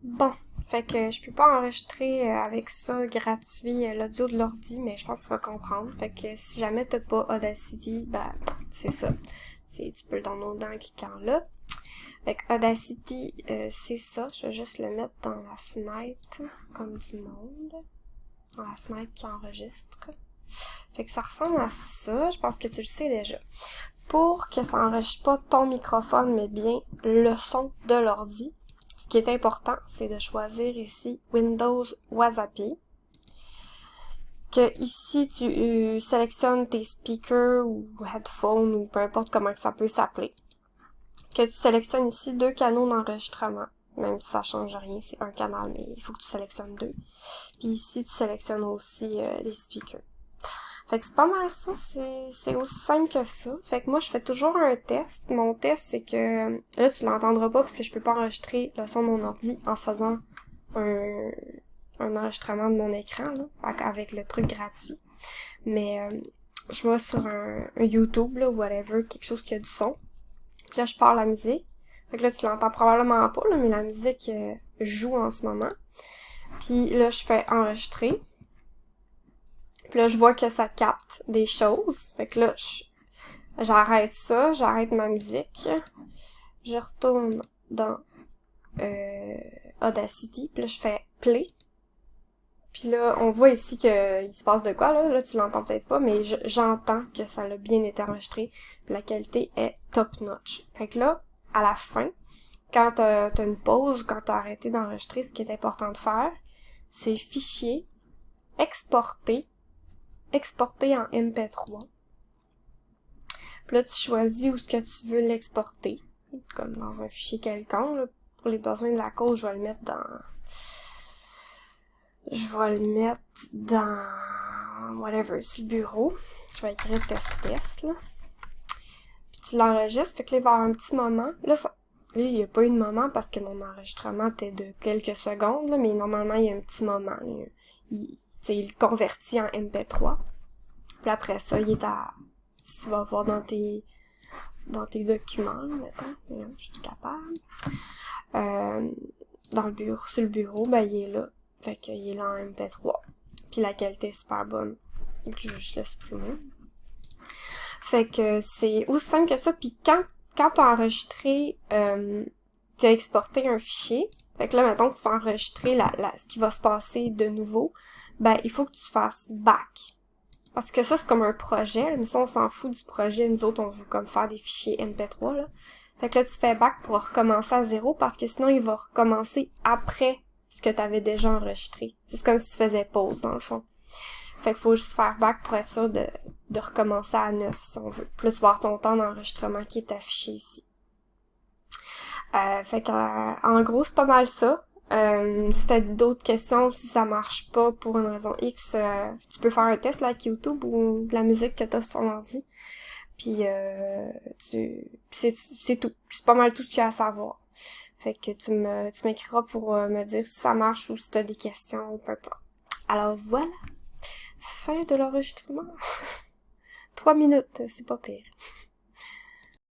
Bon, fait que je peux pas enregistrer avec ça gratuit l'audio de l'ordi, mais je pense que tu vas comprendre. Fait que si jamais t'as pas Audacity, ben c'est ça. Tu peux le downloader en cliquant là. Fait que Audacity, c'est ça. Je vais juste le mettre dans la fenêtre, comme du monde. Dans la fenêtre qui enregistre. Fait que ça ressemble à ça. Je pense que tu le sais déjà. Pour que ça enregistre pas ton microphone, mais bien le son de l'ordi, ce qui est important, c'est de choisir ici Windows Wasapi. Que ici, tu sélectionnes tes speakers ou headphones ou peu importe comment que ça peut s'appeler. Que tu sélectionnes ici 2 canaux d'enregistrement. Même si ça change rien, c'est un canal, mais il faut que tu sélectionnes 2. Puis ici, tu sélectionnes aussi les speakers. Fait que c'est pas mal ça, c'est aussi simple que ça. Fait que moi, je fais toujours un test. Mon test, c'est que, là, tu l'entendras pas parce que je peux pas enregistrer le son de mon ordi en faisant un enregistrement de mon écran, là, avec le truc gratuit. Mais, je vais sur un YouTube, là, whatever, quelque chose qui a du son. Puis là, je pars la musique. Fait que là, tu l'entends probablement pas, là, mais la musique joue en ce moment. Puis là, je fais enregistrer. Puis là, je vois que ça capte des choses. Fait que là, j'arrête ça, j'arrête ma musique. Je retourne dans Audacity. Puis là, je fais play. Puis là, on voit ici qu'il se passe de quoi, là. Là, tu l'entends peut-être pas, mais j'entends que ça a bien été enregistré. Puis la qualité est top notch. Fait que là, à la fin, quand t'as une pause ou quand t'as arrêté d'enregistrer, ce qui est important de faire, c'est fichier, exporter en MP3. Puis là, tu choisis où est-ce que tu veux l'exporter. Comme dans un fichier quelconque, là. Pour les besoins de la cause, je vais le mettre dans whatever, sur le bureau. Je vais écrire test, là. Puis tu l'enregistres, fait que là, il va y avoir un petit moment. Là, il n'y a pas eu de moment parce que mon enregistrement était de quelques secondes, là, mais normalement, il y a un petit moment. Il convertit en MP3. Puis après ça, il est si tu vas voir dans tes documents, mettons, je suis capable. Dans le bureau, sur le bureau, ben il est là. Fait qu'il est là en MP3. Puis la qualité est super bonne. Donc je vais juste le supprimer. Fait que c'est aussi simple que ça. Puis quand t'as enregistré, t'as exporté un fichier, fait que là, mettons que tu vas enregistrer ce qui va se passer de nouveau, ben il faut que tu fasses back. Parce que ça, c'est comme un projet, mais ça, on s'en fout du projet. Nous autres, on veut comme faire des fichiers MP3, là. Fait que là, tu fais back pour recommencer à zéro, parce que sinon, il va recommencer après ce que tu avais déjà enregistré. C'est comme si tu faisais pause, dans le fond. Fait qu'il faut juste faire back pour être sûr de recommencer à 9, si on veut. Puis là, tu vas avoir ton temps d'enregistrement qui est affiché ici. Fait que, en gros, c'est pas mal ça. Si t'as d'autres questions, si ça marche pas pour une raison X, tu peux faire un test là avec YouTube ou de la musique que t'as sur ton ordi. Puis c'est tout. C'est pas mal tout ce qu'il y a à savoir. Fait que tu m'écriras pour me dire si ça marche ou si t'as des questions ou peu importe. Alors voilà. Fin de l'enregistrement. 3 minutes, c'est pas pire.